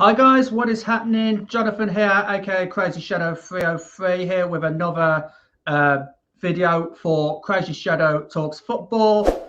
Hi guys, what is happening? Jonathan here, aka CrazyShadow 303 here with another video for CrazyShadow Talks Football.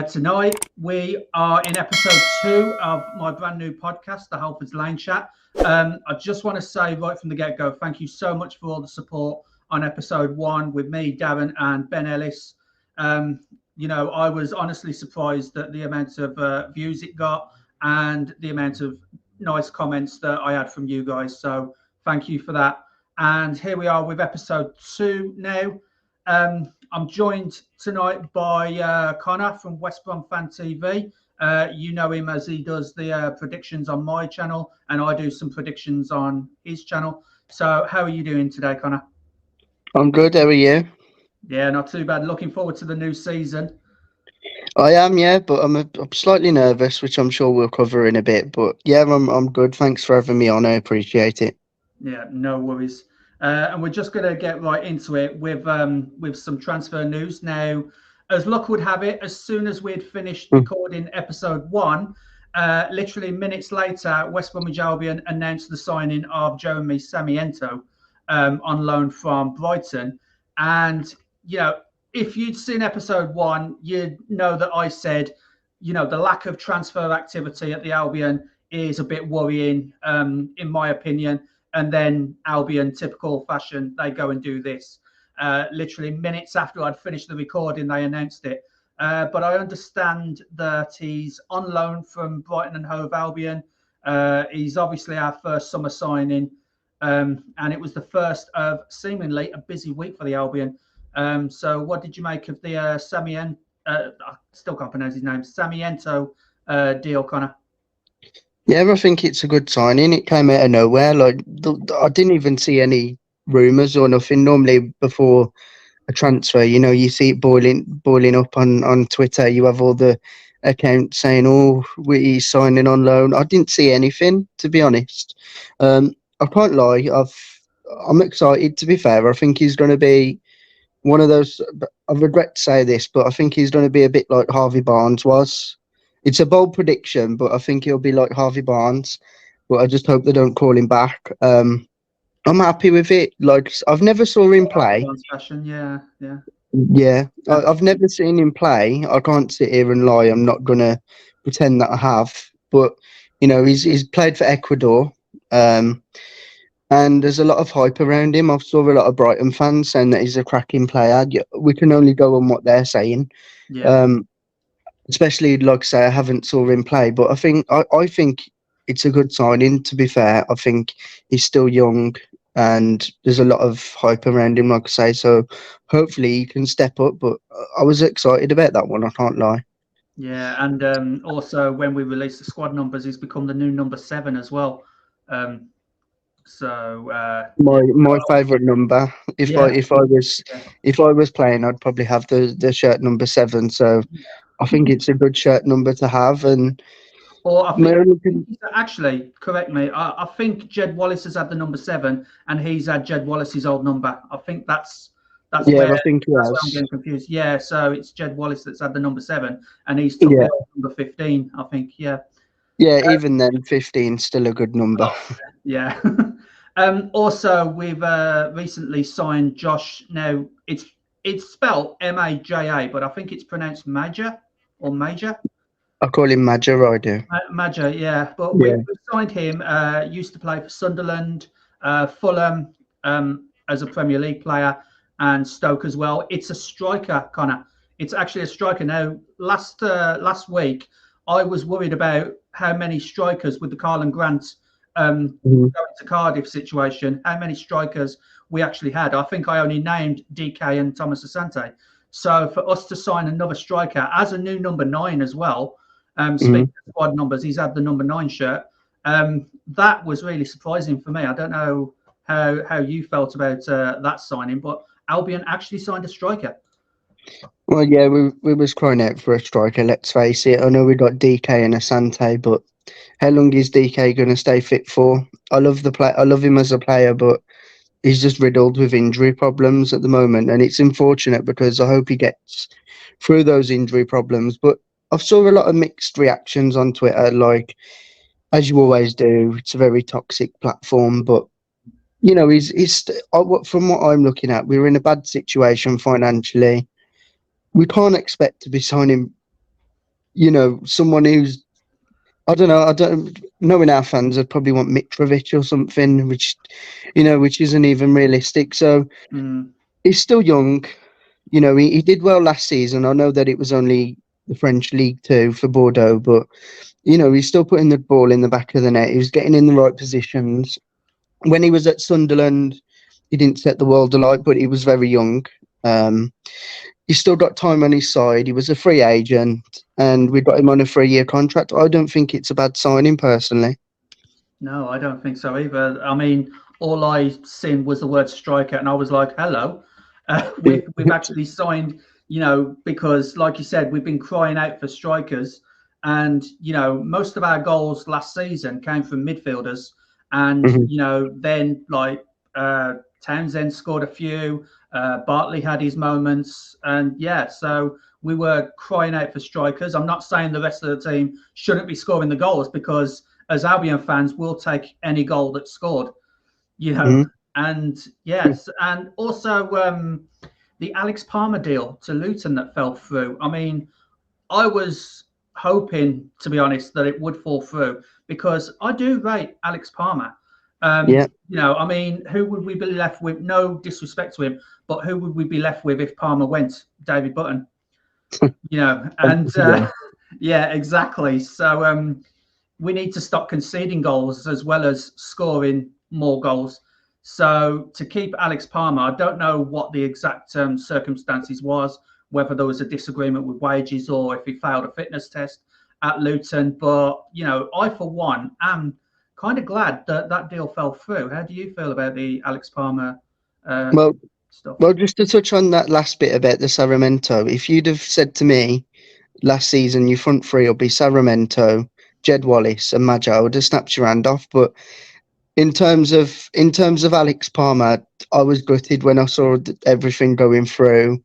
Tonight we are in episode 2 of my brand new podcast, the Halfords Lane Chat. I just want to say right from the get-go, thank you so much for all the support on episode 1 with me, Darren, and Ben Ellis. You know, I was honestly surprised at the amount of views it got and the amount of nice comments that I had from you guys, so thank you for that. And here we are with episode 2 now. I'm joined tonight by Connor from West Brom Fan TV. You know him as he does the predictions on my channel, and I do some predictions on his channel. So how are you doing today, Connor? I'm good. How are you? Yeah, not too bad. Looking forward to the new season. I am, yeah, but I'm slightly nervous, which I'm sure we'll cover in a bit. But yeah, I'm good. Thanks for having me on. I appreciate it. Yeah, no worries. And we're just going to get right into it with some transfer news. Now, as luck would have it, as soon as we'd finished recording episode 1, literally minutes later, West Bromwich Albion announced the signing of Jeremy Sarmiento on loan from Brighton. And, you know, if you'd seen episode 1, you'd know that I said, you know, the lack of transfer activity at the Albion is a bit worrying, in my opinion. And then Albion, typical fashion, they go and do this. Literally minutes after I'd finished the recording, they announced it. But I understand that he's on loan from Brighton and Hove Albion. He's obviously our first summer signing. And it was the first of seemingly a busy week for the Albion. So what did you make of the Sarmiento, I still can't pronounce his name, Sarmiento deal, Connor? Yeah, I think it's a good signing. It came out of nowhere. Like I didn't even see any rumours or nothing. Normally, before a transfer, you know, you see it boiling up on Twitter. You have all the accounts saying, "Oh, he's signing on loan." I didn't see anything, to be honest. I can't lie. I'm excited. To be fair, I think he's going to be one of those. I regret to say this, but I think he's going to be a bit like Harvey Barnes was. It's a bold prediction, but I think he'll be like Harvey Barnes. But I just hope they don't call him back. I'm happy with it. Like, I've never saw him play. Yeah. Yeah, I've never seen him play. I can't sit here and lie. I'm not gonna pretend that I have. But you know, he's played for Ecuador. And there's a lot of hype around him. I've saw a lot of Brighton fans saying that he's a cracking player. We can only go on what they're saying. Yeah. Especially, like I say, I haven't saw him play, but I think it's a good signing. To be fair, I think he's still young, and there's a lot of hype around him, like I say. So hopefully he can step up. But I was excited about that one. I can't lie. Yeah, and also when we release the squad numbers, he's become the new number 7 as well. My favourite number. If I was playing, I'd probably have the shirt number 7. So I think it's a good shirt number to have. And or I think actually, correct me. I think Jed Wallace has had the number 7, and he's had Jed Wallace's old number. I think that's where, I think he has. where I'm getting confused. Yeah, so it's Jed Wallace that's had the number 7, and he's took the number 15. I think. Yeah. Yeah, even then, 15 still a good number. Yeah. Also, we've recently signed Josh. Now it's spelled Maja, but I think it's pronounced Major or Major. I call him Major. I do. Major, yeah. But we signed him. Used to play for Sunderland, Fulham, as a Premier League player, and Stoke as well. It's a striker, Connor. It's actually a striker. Now, last week, I was worried about how many strikers with the Carl Grant going to Cardiff situation, how many strikers we actually had. I think I only named DK and Thomas Asante. So for us to sign another striker as a new number 9 as well, speaking of squad numbers, he's had the number 9 shirt. That was really surprising for me. I don't know how you felt about that signing, but Albion actually signed a striker. Well, yeah, we was crying out for a striker, let's face it. I know we got DK and Asante, but how long is DK going to stay fit for? I love him as a player, but he's just riddled with injury problems at the moment, and it's unfortunate because I hope he gets through those injury problems. But I've saw a lot of mixed reactions on Twitter. Like, as you always do, it's a very toxic platform. But from what I'm looking at, we're in a bad situation financially. We can't expect to be signing, someone who's, I don't know. I don't knowing our fans, I'd probably want Mitrovic or something, which isn't even realistic. So he's still young. He did well last season. I know that it was only the French League Two for Bordeaux, but he's still putting the ball in the back of the net. He was getting in the right positions. When he was at Sunderland, he didn't set the world alight, but he was very young. He's still got time on his side. He was a free agent, and we got him on a 3-year contract. I don't think it's a bad signing, personally. No, I don't think so either. I mean, all I seen was the word striker, and I was like, hello. We've actually signed, because, like you said, we've been crying out for strikers. And, most of our goals last season came from midfielders. And, then, like, Townsend scored a few. Bartley had his moments. And, so we were crying out for strikers. I'm not saying the rest of the team shouldn't be scoring the goals, because as Albion fans, we'll take any goal that's scored, And yes, and also the Alex Palmer deal to Luton that fell through. I mean, I was hoping, to be honest, that it would fall through, because I do rate Alex Palmer. I mean, who would we be left with? No disrespect to him, but who would we be left with if Palmer went? David Button. Exactly. So we need to stop conceding goals as well as scoring more goals. So to keep Alex Palmer, I don't know what the exact circumstances was, whether there was a disagreement with wages or if he failed a fitness test at Luton. But, I, for one, am kind of glad that that deal fell through. How do you feel about the Alex Palmer stuff? Well, just to touch on that last bit about the Sarmiento, if you'd have said to me last season your front three will be Sarmiento, Jed Wallace and Maja, I would have snapped your hand off. But in terms of Alex Palmer, I was gutted when I saw everything going through.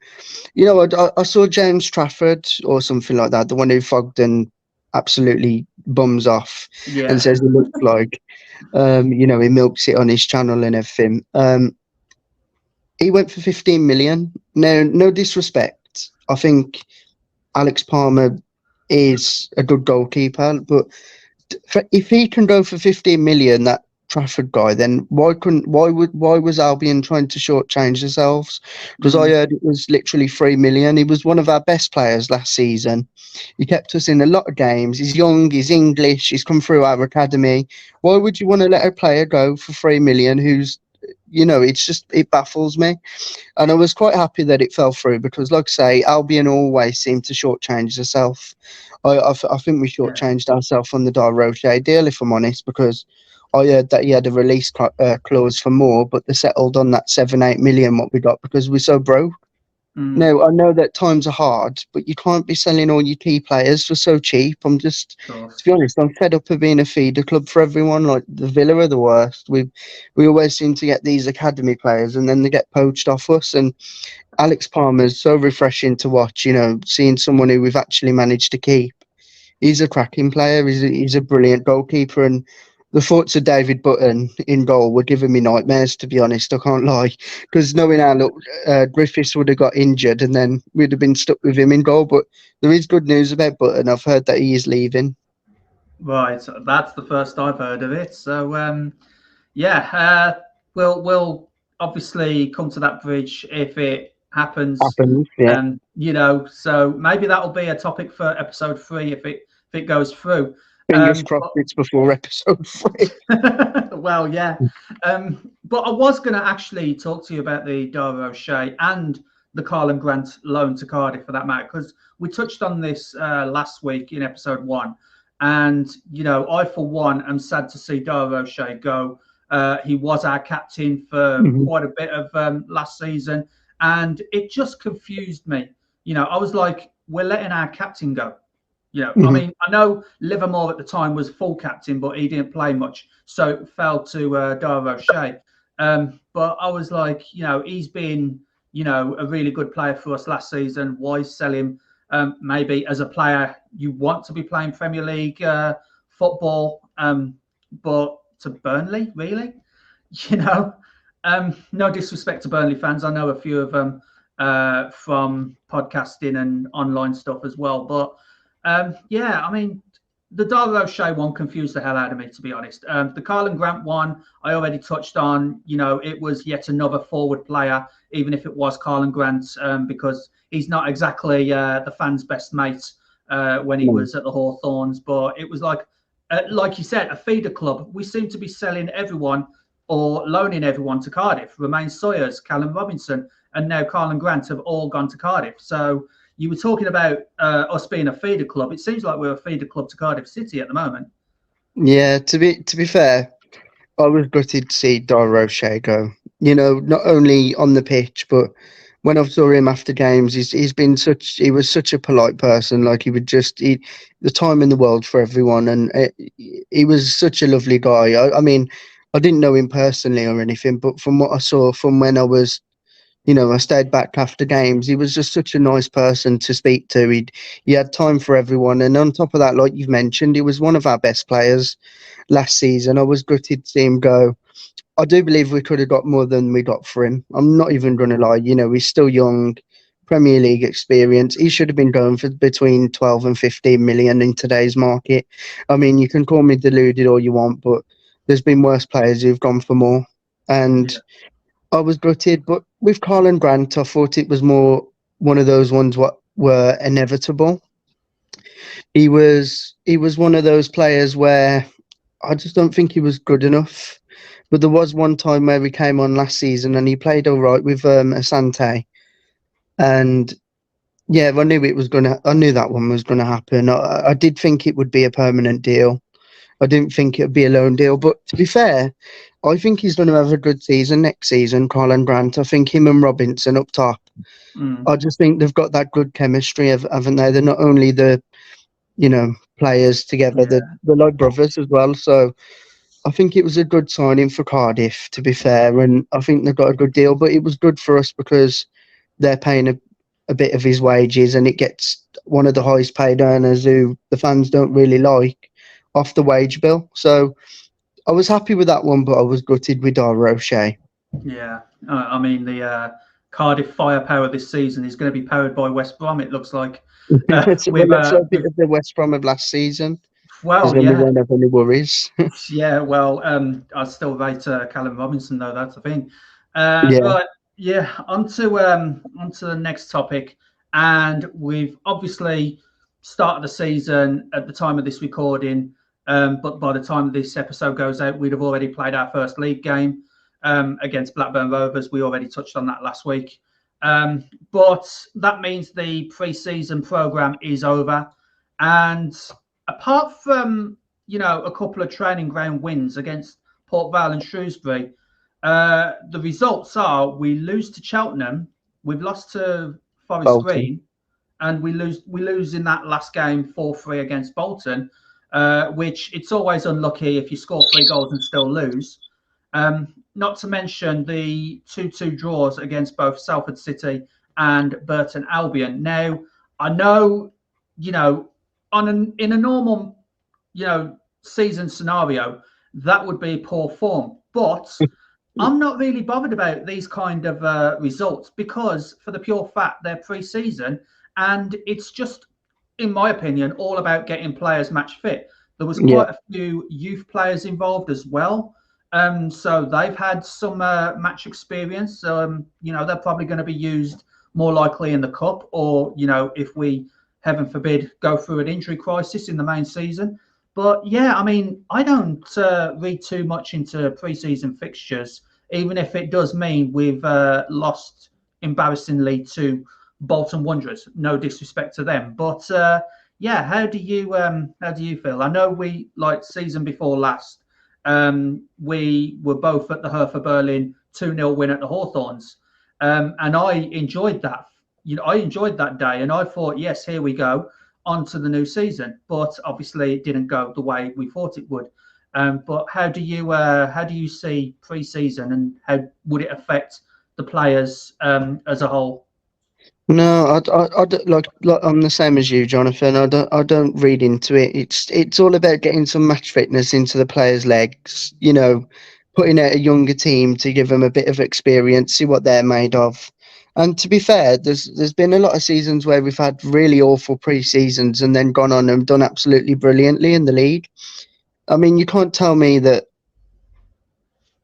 I saw James Trafford or something like that, the one who Fogden absolutely bums off and says he looks like, he milks it on his channel and everything. He went for 15 million. Now, no disrespect, I think Alex Palmer is a good goalkeeper, but if he can go for 15 million, that Trafford guy, then why was Albion trying to shortchange themselves? Because I heard it was literally 3 million. He was one of our best players last season. He kept us in a lot of games. He's young, he's English, he's come through our academy. Why would you want to let a player go for 3 million who's, it baffles me. And I was quite happy that it fell through, because, like I say, Albion always seem to shortchange themselves. I think we shortchanged ourselves on the Dar Rocher deal, if I'm honest, because I heard that he had a release clause for more, but they settled on that 7-8 million what we got because we're so broke. Now, I know that times are hard, but you can't be selling all your key players for so cheap. To be honest, I'm fed up of being a feeder club for everyone. Like, the Villa are the worst. We always seem to get these academy players and then they get poached off us. And Alex Palmer is so refreshing to watch, seeing someone who we've actually managed to keep. He's a cracking player. He's a brilliant goalkeeper, and the thoughts of David Button in goal were giving me nightmares, to be honest. I can't lie, because knowing how Griffiths would have got injured and then we'd have been stuck with him in goal. But there is good news about Button. I've heard that he is leaving. Right, that's the first I've heard of it. So we'll obviously come to that bridge if it happens. So maybe that'll be a topic for episode 3 if it goes through. Fingers crossed it's before episode 3. Well, yeah. But I was going to actually talk to you about the Dar Rocher and the Carlin Grant loan to Cardiff, for that matter, because we touched on this last week in episode 1. And, I, for one, am sad to see Dar Rocher go. He was our captain for quite a bit of last season. And it just confused me. I was like, we're letting our captain go. I mean, I know Livermore at the time was full captain, but he didn't play much, so it fell to Dar Rocher. But I was like, he's been, a really good player for us last season. Why sell him? Maybe as a player, you want to be playing Premier League football, But to Burnley, really, no disrespect to Burnley fans. I know a few of them from podcasting and online stuff as well. But yeah, I mean, the Dara O'Shea one confused the hell out of me, to be honest. The Karlan Grant one, I already touched on. It was yet another forward player, even if it was Karlan Grant, because he's not exactly the fans' best mate when he was at the Hawthorns. But it was like you said, a feeder club. We seem to be selling everyone or loaning everyone to Cardiff. Romain Sawyers, Callum Robinson, and now Karlan Grant have all gone to Cardiff. So you were talking about us being a feeder club. It seems like we're a feeder club to Cardiff City at the moment. Yeah, to be fair, I was gutted to see Dara O'Shea go. Not only on the pitch, but when I saw him after games, he was such a polite person. Like he would the time in the world for everyone, and he was such a lovely guy. I mean, I didn't know him personally or anything, but from what I saw from when I was, I stayed back after games. He was just such a nice person to speak to. He had time for everyone, and on top of that, like you've mentioned, he was one of our best players last season. I was gutted to see him go. I do believe we could have got more than we got for him. I'm not even going to lie. He's still young, Premier League experience. He should have been going for between 12 and 15 million in today's market. I mean, you can call me deluded all you want, but there's been worse players who've gone for more. And I was gutted. But with Karlan Grant, I thought it was more one of those ones what were inevitable. He was one of those players where I just don't think he was good enough. But there was one time where we came on last season and he played all right with Asante. And yeah, I knew that one was gonna happen. I did think it would be a permanent deal. I didn't think it would be a loan deal. But to be fair, I think he's going to have a good season next season, Karlan Grant. I think him and Robinson up top. I just think they've got that good chemistry, haven't they? They're not only the players together, they're like brothers as well. So I think it was a good signing for Cardiff, to be fair, and I think they've got a good deal. But it was good for us because they're paying a bit of his wages, and it gets one of the highest paid earners who the fans don't really like off the wage bill. So I was happy with that one, but I was gutted with Dara O'Shea. Yeah, I mean, the Cardiff firepower this season is going to be powered by West Brom, it looks like. It's a bit of the West Brom of last season. Well, we won't have any worries. Yeah, well, I still rate Callum Robinson, though. That's the thing. But yeah, onto the next topic. And we've obviously started the season at the time of this recording. But by the time this episode goes out, we'd have already played our first league game against Blackburn Rovers. We already touched on that last week. But that means the pre-season programme is over. And apart from, a couple of training ground wins against Port Vale and Shrewsbury, the results are we lose to Cheltenham, we've lost to Forest Green, and we lose in that last game 4-3 against Bolton, which it's always unlucky if you score 3 goals and still lose. Not to mention the 2-2 draws against both Salford City and Burton Albion. Now, I know, in a normal, season scenario, that would be poor form. But I'm not really bothered about these kind of results because, for the pure fact, they're pre-season, and it's just, in my opinion, all about getting players match fit. There was quite a few youth players involved as well. So they've had some match experience. They're probably going to be used more likely in the cup, or if we, heaven forbid, go through an injury crisis in the main season. But yeah, I mean, I don't read too much into pre-season fixtures, even if it does mean we've lost embarrassingly to Bolton Wanderers. No disrespect to them, but yeah, how do you feel? I know we, like season before last, we were both at the Hertha Berlin 2-0 win at the Hawthorns, and I enjoyed that. I enjoyed that day, and I thought, yes, here we go on to the new season. But obviously, it didn't go the way we thought it would. But how do you see pre-season, and how would it affect the players as a whole? No, I don't, like I'm the same as you, Jonathan. I don't read into it. It's all about getting some match fitness into the players' legs. You know, putting out a younger team to give them a bit of experience, see what they're made of. And to be fair, there's been a lot of seasons where we've had really awful pre-seasons and then gone on and done absolutely brilliantly in the league. I mean, you can't tell me that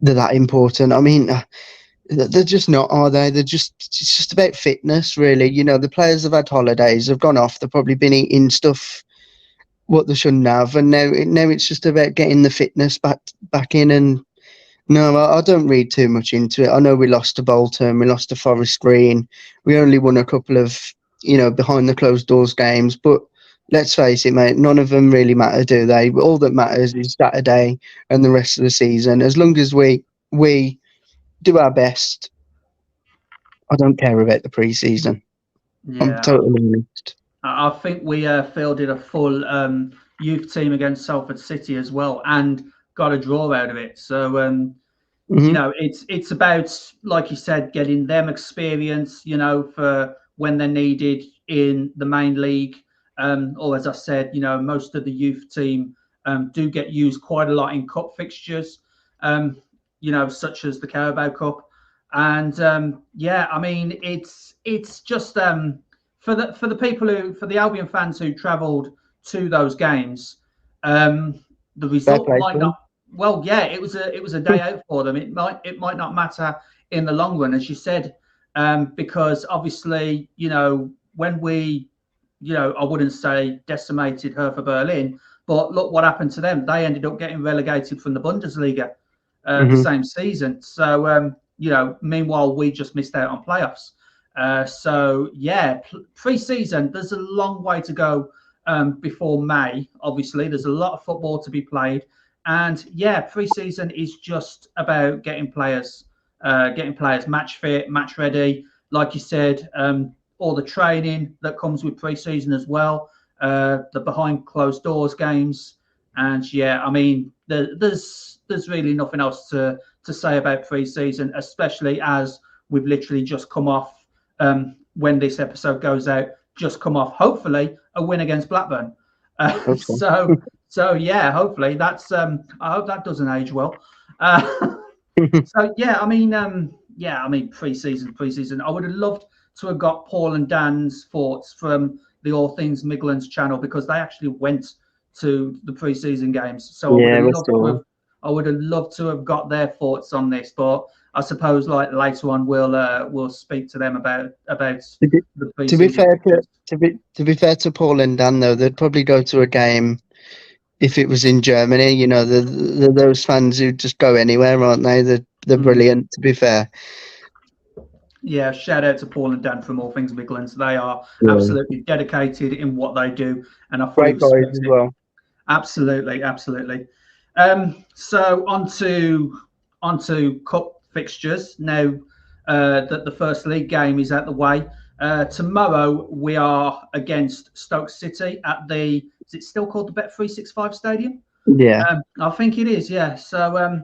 they're that important. I mean, they're just not, are they? It's just about fitness, really. You know, the players have had holidays, have gone off, they've probably been eating stuff what they shouldn't have, and now it's just about getting the fitness back in. And no, I don't read too much into it. I know we lost to Bolton, we lost to Forest Green, we only won a couple of, you know, behind the closed doors games, but let's face it, mate, none of them really matter, do they? All that matters is Saturday and the rest of the season. As long as we do our best, I don't care about the pre-season. I'm Yeah, totally honest. I think we fielded a full youth team against Salford City as well, and got a draw out of it. So you know, it's about, like you said, getting them experience, you know, for when they're needed in the main league. Or as I said, you know, most of the youth team do get used quite a lot in cup fixtures, you know, such as the Carabao Cup. And yeah, I mean, it's just for the people for the Albion fans who travelled to those games, the Fair result play might to them. not. Well, yeah, it was a day out for them. It might not matter in the long run, as you said, because obviously, you know, when we, you know, I wouldn't say decimated Hertha Berlin, but look what happened to them. They ended up getting relegated from the Bundesliga the same season. So you know, meanwhile we just missed out on playoffs. So yeah, pre-season, there's a long way to go before May. Obviously, there's a lot of football to be played. And yeah, pre-season is just about getting players match fit, match ready. Like you said, all the training that comes with pre-season as well, the behind closed doors games, and yeah, I mean, there's really nothing else to say about pre-season, especially as we've literally just come off, when this episode goes out, just come off hopefully a win against Blackburn. So yeah, hopefully that's I hope that doesn't age well. So yeah, I mean pre-season. I would have loved to have got Paul and Dan's thoughts from the All Things Midlands channel, because they actually went to the pre-season games. So Yeah, I would have loved to have got their thoughts on this, but I suppose like later on we'll speak to them about the to be pre-season fair pictures. to be fair to Paul and Dan, though, they'd probably go to a game if it was in Germany. You know, those fans who just go anywhere, aren't they? They're brilliant. To be fair. Yeah, shout out to Paul and Dan from All Things Midlands. They are Yeah. absolutely dedicated in what they do, and I fully Great guys respect as it. well. Absolutely. So onto cup fixtures now. That the first league game is out the way. Tomorrow we are against Stoke City at the. Is it still called the Bet365 Stadium? Yeah. I think it is. Yeah. So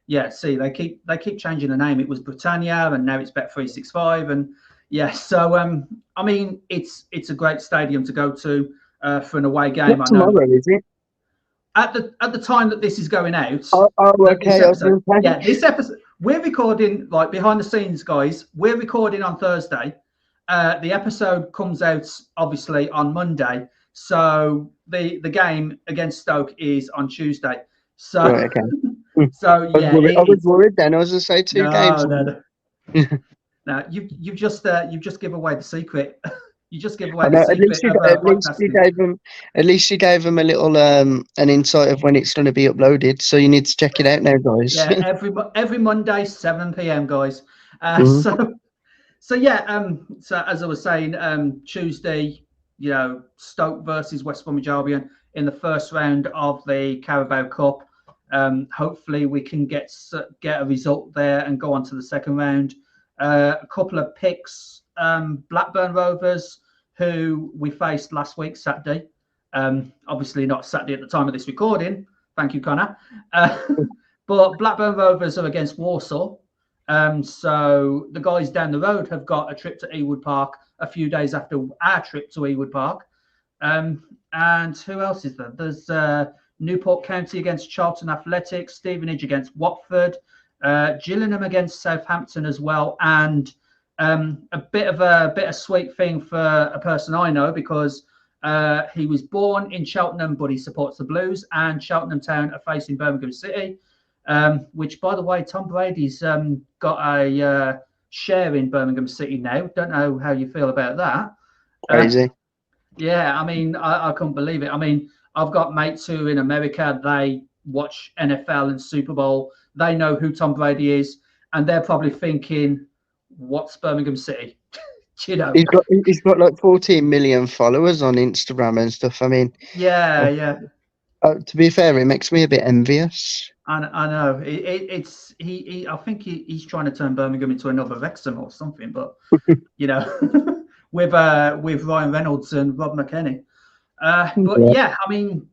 yeah. See, they keep changing the name. It was Britannia, and now it's Bet365, and yeah. So I mean, it's a great stadium to go to for an away game. Not I know. tomorrow, is it? At the time that this is going out, Okay. this episode, we're recording like behind the scenes, guys. We're recording on Thursday. The episode comes out obviously on Monday. So the game against Stoke is on Tuesday. So Right, okay. so yeah, I was worried then. I was going to say two games. No. Now you've just give away the secret. You just give away I the know, secret of podcasting. at least you gave them a little an insight of when it's going to be uploaded. So you need to check it out now, guys. Yeah, every Monday, 7 p.m, guys. So yeah, so as I was saying, Tuesday, you know, Stoke versus West Bromwich Albion in the first round of the Carabao Cup. Hopefully we can get a result there and go on to the second round. A couple of picks, Blackburn Rovers, who we faced last week, Saturday. Obviously not Saturday at the time of this recording. Thank you, Connor. But Blackburn Rovers are against Warsaw. So the guys down the road have got a trip to Ewood Park a few days after our trip to Ewood Park. And who else is there? There's Newport County against Charlton Athletic, Stevenage against Watford, Gillingham against Southampton as well, and a bit of a bittersweet thing for a person I know, because he was born in Cheltenham, but he supports the Blues, and Cheltenham Town are facing Birmingham City, which, by the way, Tom Brady's got a share in Birmingham City now. Don't know how you feel about that. Crazy. Yeah, I mean, I couldn't believe it. I mean, I've got mates who in America, they watch NFL and Super Bowl. They know who Tom Brady is, and they're probably thinking, what's Birmingham City? You know, he's got like 14 million followers on Instagram and stuff. I mean, yeah. To be fair, it makes me a bit envious. I know. It's he. I think he's trying to turn Birmingham into another Wrexham or something. But you know, with Ryan Reynolds and Rob McKennie. But yeah, I mean,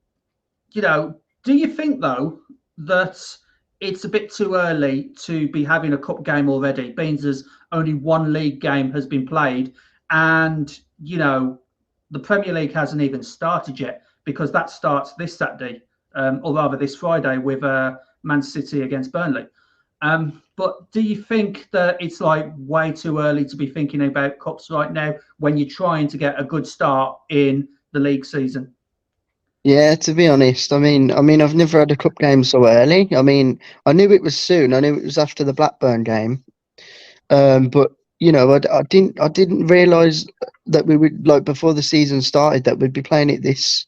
you know, do you think though that it's a bit too early to be having a cup game already, being as only one league game has been played, and you know, the Premier League hasn't even started yet, because that starts this Saturday, or rather this Friday, with Man City against Burnley. But do you think that it's like way too early to be thinking about cups right now when you're trying to get a good start in the league season? Yeah, to be honest, I mean, I've never had a cup game so early. I mean, I knew it was soon. I knew it was after the Blackburn game. But you know, I didn't realise that we would, like, before the season started, that we'd be playing it this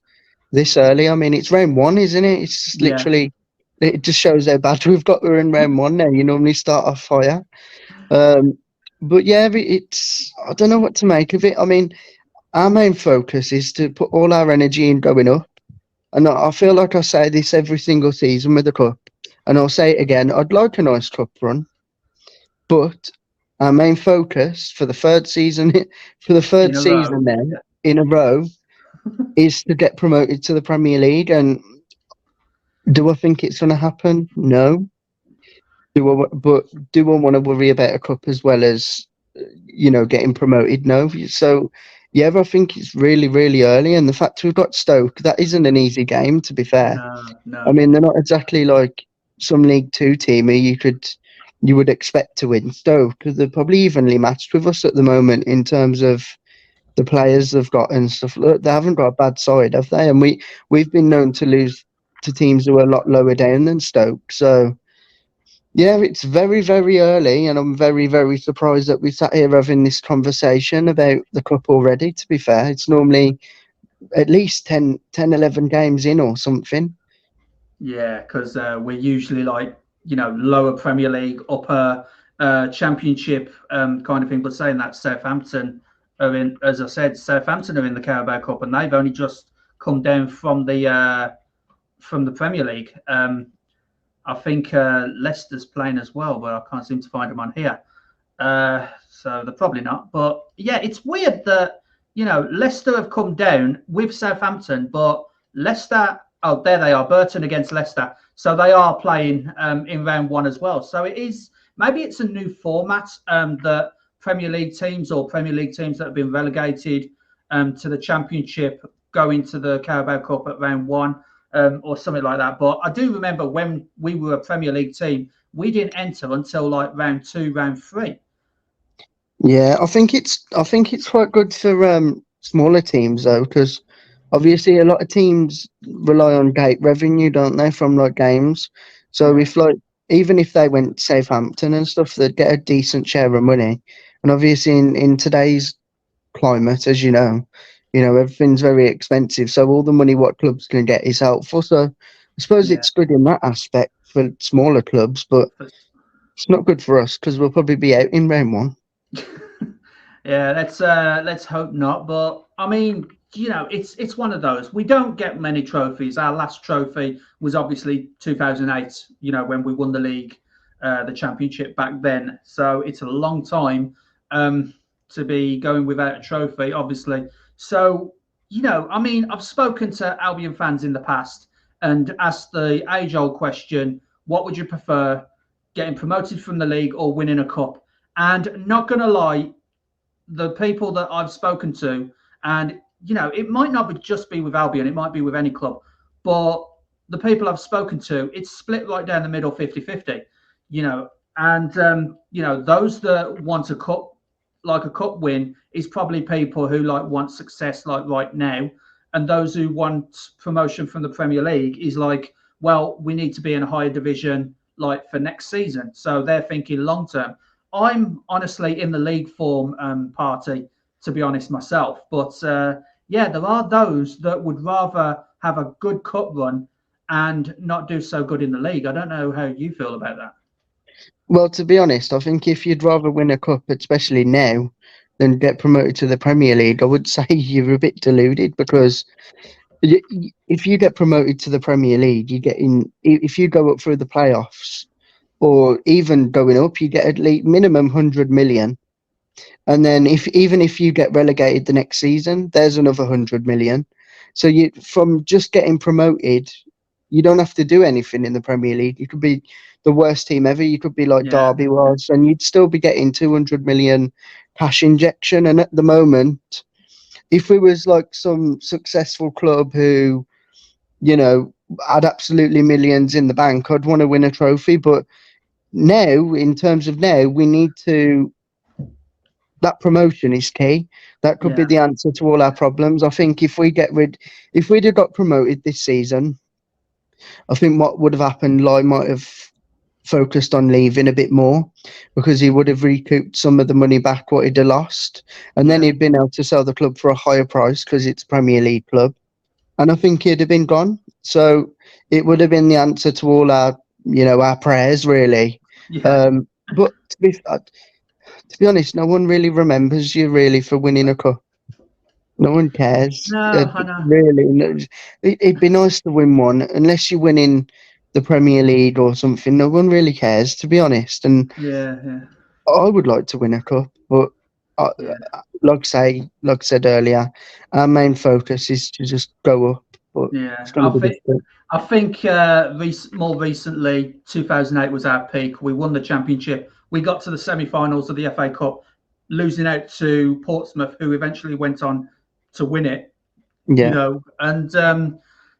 early. I mean, it's round one, isn't it? It's just literally, it just shows how bad we've got. We're in round one now. You normally start off higher. But yeah, it's, I don't know what to make of it. I mean, our main focus is to put all our energy in going up. And I feel like I say this every single season with the cup, and I'll say it again. I'd like a nice cup run, but our main focus for the third season, now in a row, is to get promoted to the Premier League. And do I think it's going to happen? No. Do I want to worry about a cup as well as, you know, getting promoted? No. So yeah, I think it's really, really early, and the fact we've got Stoke, that isn't an easy game, to be fair. No. I mean, they're not exactly like some League Two team who you would expect to win. Stoke, they're probably evenly matched with us at the moment in terms of the players they've got and stuff. Look, they haven't got a bad side, have they? And we've been known to lose to teams who are a lot lower down than Stoke. So yeah, it's very, very early, and I'm very, very surprised that we sat here having this conversation about the cup already, to be fair. It's normally at least 10, 11 games in or something. Yeah, because we're usually like, you know, lower Premier League, upper Championship kind of thing. But saying that, Southampton are in, as I said, Southampton are in the Carabao Cup, and they've only just come down from the Premier League. I think Leicester's playing as well, but I can't seem to find them on here. So they're probably not. But yeah, it's weird that, you know, Leicester have come down with Southampton, but Leicester, oh, there they are, Burton against Leicester. So they are playing in round one as well. So it is, maybe it's a new format that Premier League teams or Premier League teams that have been relegated to the Championship go into the Carabao Cup at round one. Or something like that. But I do remember when we were a Premier League team, we didn't enter until like round 2, round 3. Yeah, I think it's quite good for smaller teams though, because obviously a lot of teams rely on gate revenue, don't they, from like games. So if like, even if they went Southampton and stuff, they'd get a decent share of money. And obviously in today's climate, as you know, everything's very expensive. So all the money what clubs can get is helpful. So I suppose it's good in that aspect for smaller clubs, but it's not good for us because we'll probably be out in round one. Yeah, let's hope not. But I mean, you know, it's one of those. We don't get many trophies. Our last trophy was obviously 2008. You know, when we won the league, the Championship back then. So it's a long time to be going without a trophy, obviously. So, you know, I mean, I've spoken to Albion fans in the past and asked the age-old question, what would you prefer, getting promoted from the league or winning a cup? And not going to lie, the people that I've spoken to, and it might not just be with Albion, it might be with any club, but the people I've spoken to, it's split right down the middle, 50-50. And those that want a cup, like a cup win, is probably people who like want success like right now, and those who want promotion from the Premier League is like, well, we need to be in a higher division like for next season. So they're thinking long term. I'm honestly in the league form party, to be honest myself. But there are those that would rather have a good cup run and not do so good in the league. I don't know how you feel about that. Well, to be honest, I think if you'd rather win a cup, especially now, than get promoted to the Premier League, I would say you're a bit deluded, because if you get promoted to the Premier League, you get in. If you go up through the playoffs, or even going up, you get at least minimum 100 million. And then even if you get relegated the next season, there's another 100 million. So from just getting promoted, you don't have to do anything in the Premier League. You could be the worst team ever. You could be like Derby was, and you'd still be getting 200 million cash injection. And at the moment, if we was like some successful club who, had absolutely millions in the bank, I'd want to win a trophy. But now, in terms of now, we need to. That promotion is key. That could be the answer to all our problems. I think if we'd have got promoted this season, I think what would have happened, Lai might have focused on leaving a bit more, because he would have recouped some of the money back what he'd have lost, and then he'd been able to sell the club for a higher price because it's a Premier League club, and I think he'd have been gone. So it would have been the answer to all our, our prayers, really. But to be honest, no one really remembers you really for winning a cup. No one cares. No, I know. Really, no. It'd be nice to win one, unless you win in the Premier League or something. No one really cares, to be honest. And I would like to win a cup, but like I said earlier, our main focus is to just go up. But it's going to be difficult. I think more recently, 2008 was our peak. We won the championship. We got to the semi-finals of the FA Cup, losing out to Portsmouth, who eventually went on to win it. And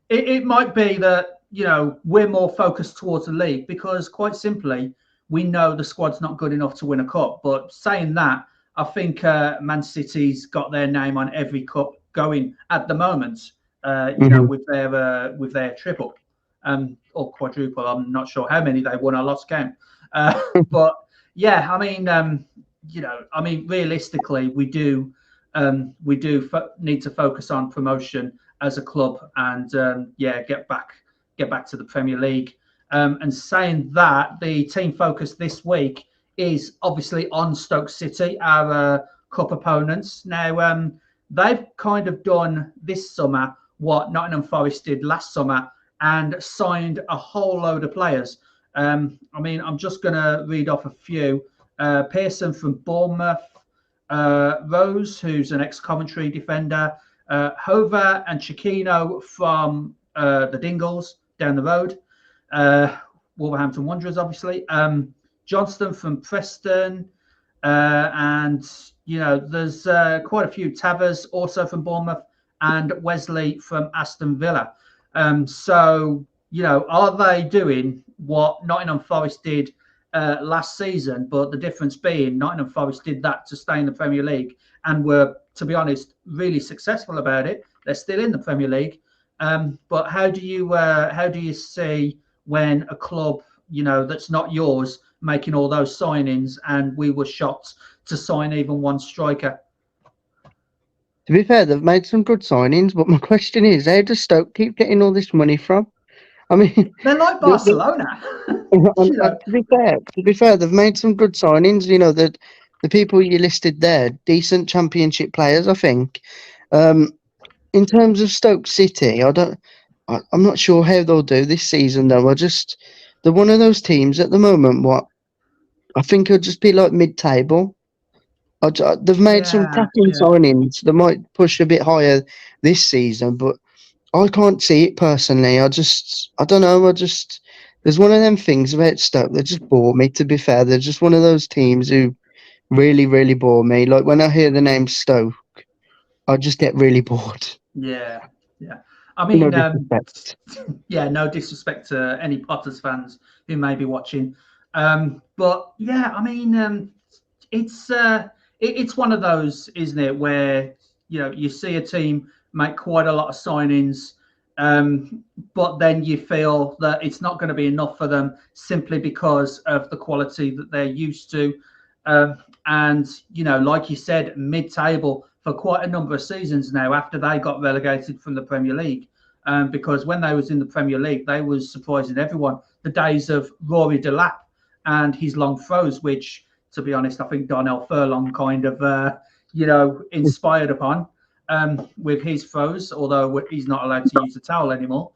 it might be that we're more focused towards the league, because quite simply we know the squad's not good enough to win a cup. But saying that, I think Man City's got their name on every cup going at the moment. With their triple or quadruple. I'm not sure how many they won. I lost count. But I mean, realistically, we do need to focus on promotion as a club, and get back to the Premier League. And saying that, the team focus this week is obviously on Stoke City, our cup opponents. Now, they've kind of done this summer what Nottingham Forest did last summer, and signed a whole load of players. I mean, I'm just going to read off a few. Pearson from Bournemouth, Rose, who's an ex-Coventry defender, Hova and Chiquino from the Dingles down the road, Wolverhampton Wanderers, obviously, Johnston from Preston, and there's quite a few. Tavers also from Bournemouth, and Wesley from Aston Villa. So are they doing what Nottingham Forest did last season? But the difference being, Nottingham Forest did that to stay in the Premier League, and were, to be honest, really successful about it. They're still in the Premier League. But how do you see when a club that's not yours making all those signings, and we were shocked to sign even one striker? To be fair, they've made some good signings, but my question is, how does Stoke keep getting all this money from? I mean, they're like Barcelona. To be fair, they've made some good signings. The people you listed there, decent Championship players, I think. In terms of Stoke City, I'm not sure how they'll do this season, though. They're one of those teams at the moment. What I think it'll just be like mid-table. They've made some cracking signings. They might push a bit higher this season, but I can't see it personally. I don't know. There's one of them things about Stoke that just bore me, to be fair. They're just one of those teams who really, really bore me. Like when I hear the name Stoke, I just get really bored. Yeah, yeah. I No mean, disrespect. yeah, no disrespect to any Potters fans who may be watching, but yeah, I mean, it's one of those, isn't it, where you see a team make quite a lot of signings, but then you feel that it's not going to be enough for them simply because of the quality that they're used to, and like you said, mid-table for quite a number of seasons now after they got relegated from the Premier League. Because when they was in the Premier League, they was surprising everyone. The days of Rory Delap and his long throws, which, to be honest, I think Donnell Furlong kind of, inspired upon with his throws, although he's not allowed to use the towel anymore.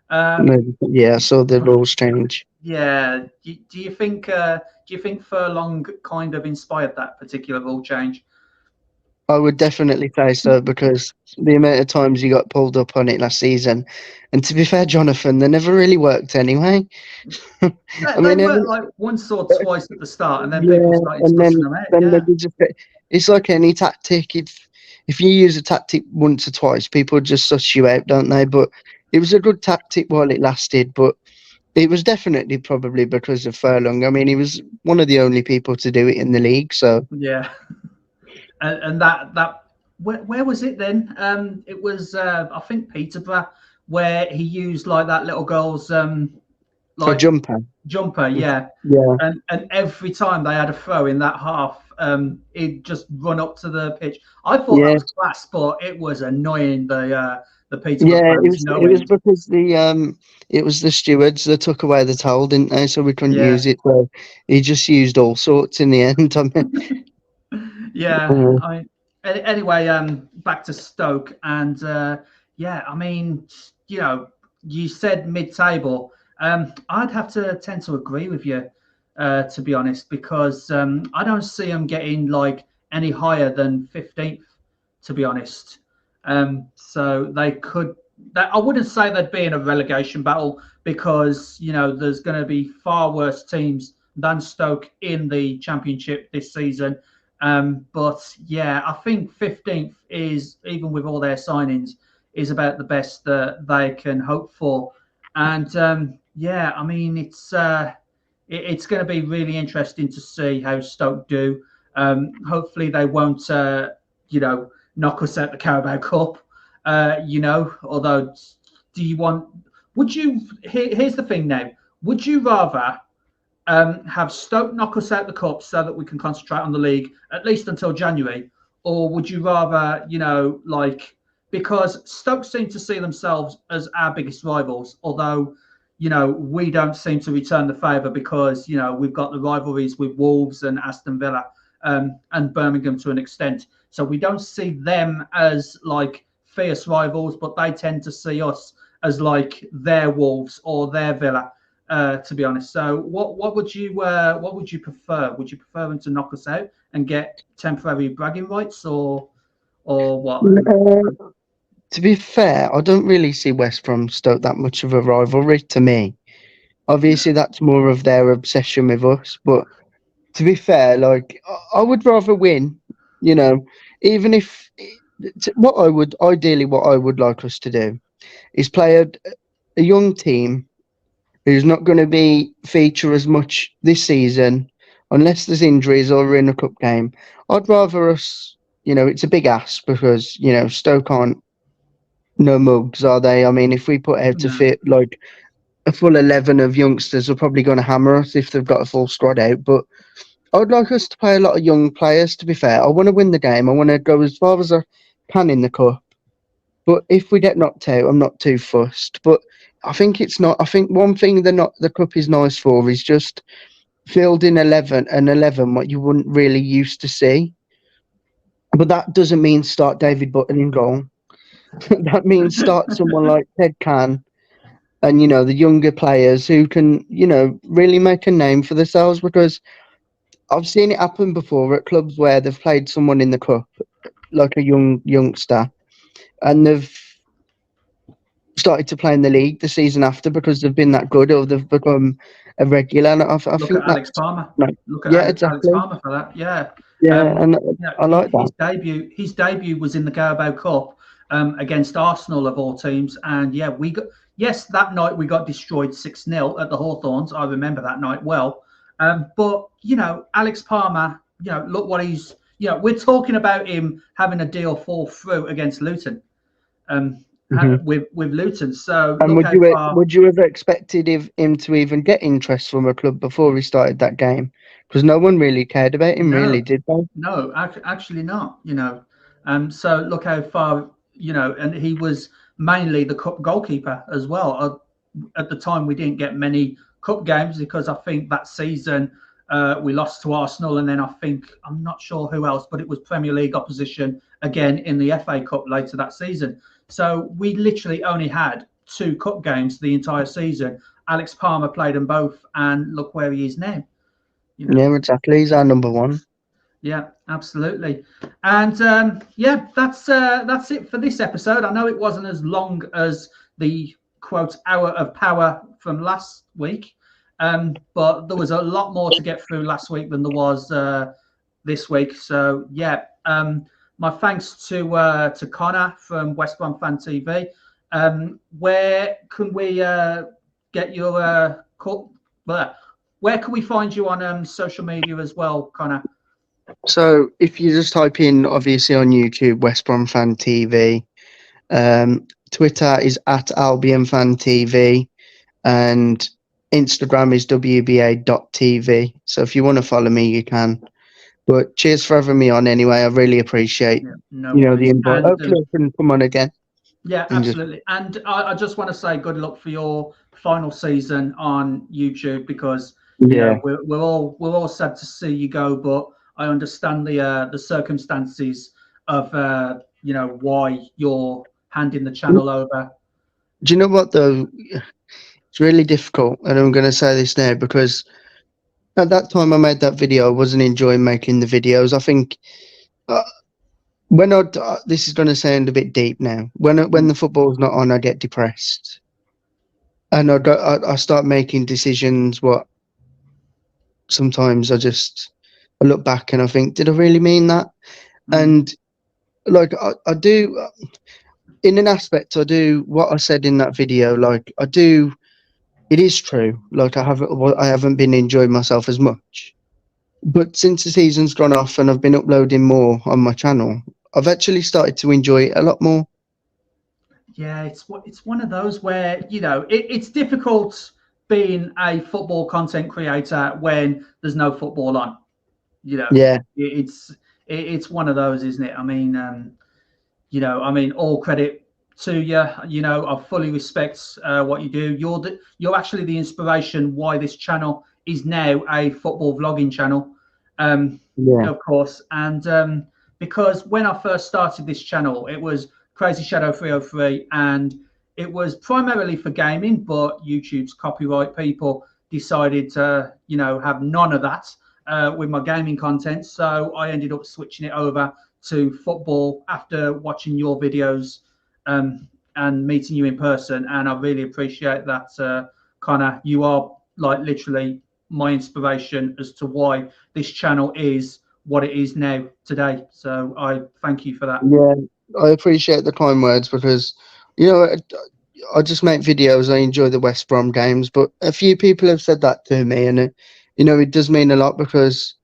Yeah, I saw the rules change. Yeah. Do you think Furlong kind of inspired that particular rule change? I would definitely say so because the amount of times he got pulled up on it last season, and to be fair, Jonathan, they never really worked anyway. I They mean, worked like once or twice at the start, and then people yeah, started and sussing them out. then Yeah. they just it's like any tactic. If you use a tactic once or twice, people just suss you out, don't they? But it was a good tactic while it lasted, but it was definitely probably because of Furlong. I mean, he was one of the only people to do it in the league, so Yeah. And that where was it then? It was I think Peterborough, where he used like that little girl's for like jumper. jumper, yeah. Yeah. And every time they had a throw in that half, he'd just run up to the pitch. I thought that Yeah. was class, but it was annoying the Peterborough Yeah, fans no it was end. because it was the stewards that took away the towel, didn't they? So we couldn't Yeah. use it. So he just used all sorts in the end. I mean, Yeah. Anyway, back to Stoke, and yeah, I mean, you said mid-table. I'd have to tend to agree with you, to be honest, because I don't see them getting like any higher than 15th, to be honest. So they could. I wouldn't say they'd be in a relegation battle because there's going to be far worse teams than Stoke in the Championship this season. But yeah, I think 15th is, even with all their signings, is about the best that they can hope for. And yeah, I mean, it's going to be really interesting to see how Stoke do. Hopefully, they won't, knock us out the Carabao Cup. Although, do you want? Would you? Here's the thing now. Would you rather have Stoke knock us out the cup so that we can concentrate on the league at least until January, or would you rather, because Stoke seem to see themselves as our biggest rivals, although we don't seem to return the favour because we've got the rivalries with Wolves and Aston Villa, and Birmingham to an extent, so we don't see them as like fierce rivals, but they tend to see us as like their Wolves or their Villa. To be honest, so what would you prefer? Would you prefer them to knock us out and get temporary bragging rights, or what? to be fair, I don't really see West Brom Stoke that much of a rivalry to me. Obviously, that's more of their obsession with us. But to be fair, like I would rather win. Even if what I would like us to do is play a young team who's not going to be feature as much this season unless there's injuries or we're in a cup game. I'd rather us, it's a big ask because, Stoke aren't no mugs, are they? I mean, if we put out to No. fit like a full 11 of youngsters, are probably going to hammer us if they've got a full squad out. But I'd like us to play a lot of young players, to be fair. I want to win the game. I want to go as far as I can in the cup. But if we get knocked out, I'm not too fussed. But I think it's not. I think one thing the cup is nice for is just fielding 11 what you wouldn't really used to see. But that doesn't mean start David Button in goal. That means start someone like Ted Can and the younger players who can really make a name for themselves, because I've seen it happen before at clubs where they've played someone in the cup, like a youngster, and they've started to play in the league the season after because they've been that good or they've become a regular. And I Look think at Alex that's Palmer. no, Look at yeah, Alex exactly. Palmer for that. Yeah. Yeah, and I like that. His debut was in the Carabao Cup against Arsenal of all teams, and yeah, that night we got destroyed 6-0 at the Hawthorns. I remember that night well. But Alex Palmer, look what he's. We're talking about him having a deal fall through against Luton. With Luton. So and look would you have expected him to even get interest from a club before he started that game? Because no one really cared about him, really, did they? No, actually not. So look how far and he was mainly the cup goalkeeper as well. At the time, we didn't get many cup games because I think that season we lost to Arsenal, and then I'm not sure who else, but it was Premier League opposition again in the FA Cup later that season. So we literally only had 2 cup games the entire season. Alex Palmer played them both, and look where he is now. Yeah, exactly. He's our number 1. Yeah, absolutely. And that's it for this episode. I know it wasn't as long as the quote hour of power from last week, but there was a lot more to get through last week than there was this week. So yeah, my thanks to Connor from West Brom Fan TV. Where can we get your where can we find you on social media as well, Connor? So if you just type in, obviously on YouTube, West Brom Fan TV, Twitter is @Albion Fan TV, and Instagram is WBA.TV. So if you want to follow me, you can. But cheers for having me on anyway. I really appreciate the invite. Hopefully I can come on again. Yeah, absolutely. And I just want to say good luck for your final season on YouTube, because we're all sad to see you go, but I understand the circumstances of why you're handing the channel over. Do you know what though? It's really difficult, and I'm going to say this now because at that time I made that video, I wasn't enjoying making the videos. I think when this is going to sound a bit deep now. When the football's not on, I get depressed, and I start making decisions. What sometimes I look back and I think, did I really mean that? And like I do, in an aspect, I do what I said in that video. Like I do, it is true. Like I haven't been enjoying myself as much. But since the season's gone off and I've been uploading more on my channel, I've actually started to enjoy it a lot more. Yeah, it's one of those where it's difficult being a football content creator when there's no football on. Yeah, it's one of those, isn't it? I mean, all credit to you. I fully respect what you do. You're actually the inspiration why this channel is now a football vlogging channel. Of course, and because when I first started this channel, it was CrazyShadow 303, and it was primarily for gaming, but YouTube's copyright people decided to, have none of that with my gaming content. So I ended up switching it over to football after watching your videos and meeting you in person. And I really appreciate that, Connor. You are like literally my inspiration as to why this channel is what it is now today. So I thank you for that. Yeah, I appreciate the kind words because, I just make videos. I enjoy the West Brom games, but a few people have said that to me, and it does mean a lot because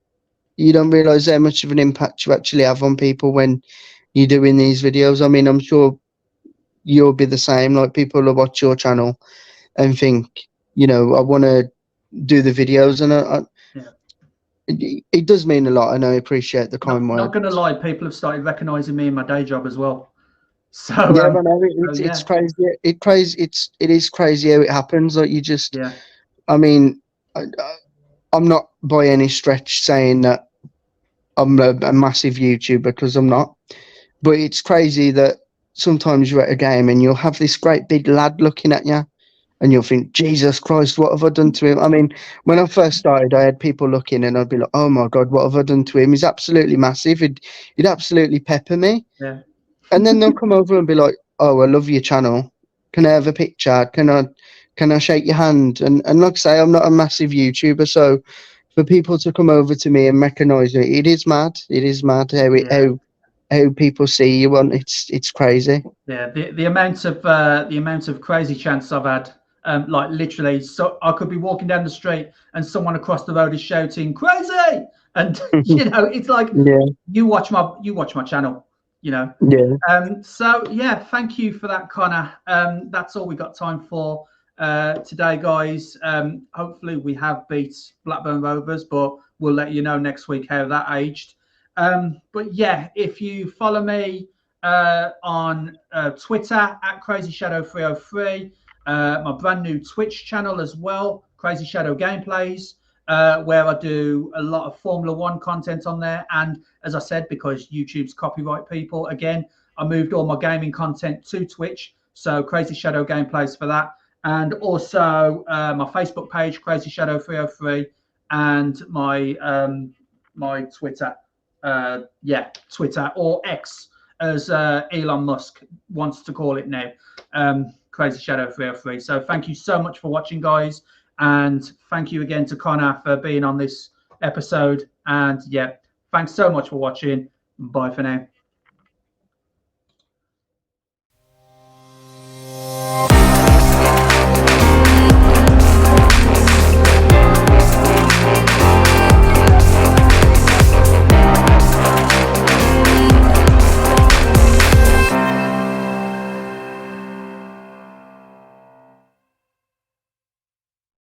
you don't realise how much of an impact you actually have on people when you're doing these videos. I mean, I'm sure you'll be the same. Like people will watch your channel and think, I want to do the videos, and it does mean a lot, and I appreciate the kind words. Not going to lie, people have started recognising me in my day job as well. So yeah, I know it's crazy. It is crazy how it happens. Like you just, I mean, I'm not by any stretch saying that I'm a massive YouTuber because I'm not, but it's crazy that sometimes you're at a game and you'll have this great big lad looking at you, and you'll think, Jesus Christ, what have I done to him? I mean, when I first started, I had people looking, and I'd be like, oh my God, what have I done to him? He's absolutely massive. He'd absolutely pepper me. Yeah. And then they'll come over and be like, oh, I love your channel. Can I have a picture? Can I shake your hand? And like I say, I'm not a massive YouTuber, so for people to come over to me and recognise me, it is mad. It is mad how people see you on. It's crazy. Yeah, the amount of crazy chants I've had, like literally, so I could be walking down the street and someone across the road is shouting "crazy," and you know, it's like you watch my channel, you know. So yeah, thank you for that, Connor. That's all we got time for today, guys. Hopefully we have beat Blackburn Rovers, but we'll let you know next week how that aged. But yeah, if you follow me on Twitter at CrazyShadow303, my brand new Twitch channel as well, CrazyShadow Gameplays, where I do a lot of Formula One content on there. And as I said, because YouTube's copyright people, again, I moved all my gaming content to Twitch. So CrazyShadow Gameplays for that. And also my Facebook page, CrazyShadow303, and my Twitter. Twitter or X, as Elon Musk wants to call it now, CrazyShadow303. So thank you so much for watching, guys, and thank you again to Connor for being on this episode. And yeah, thanks so much for watching. Bye for now.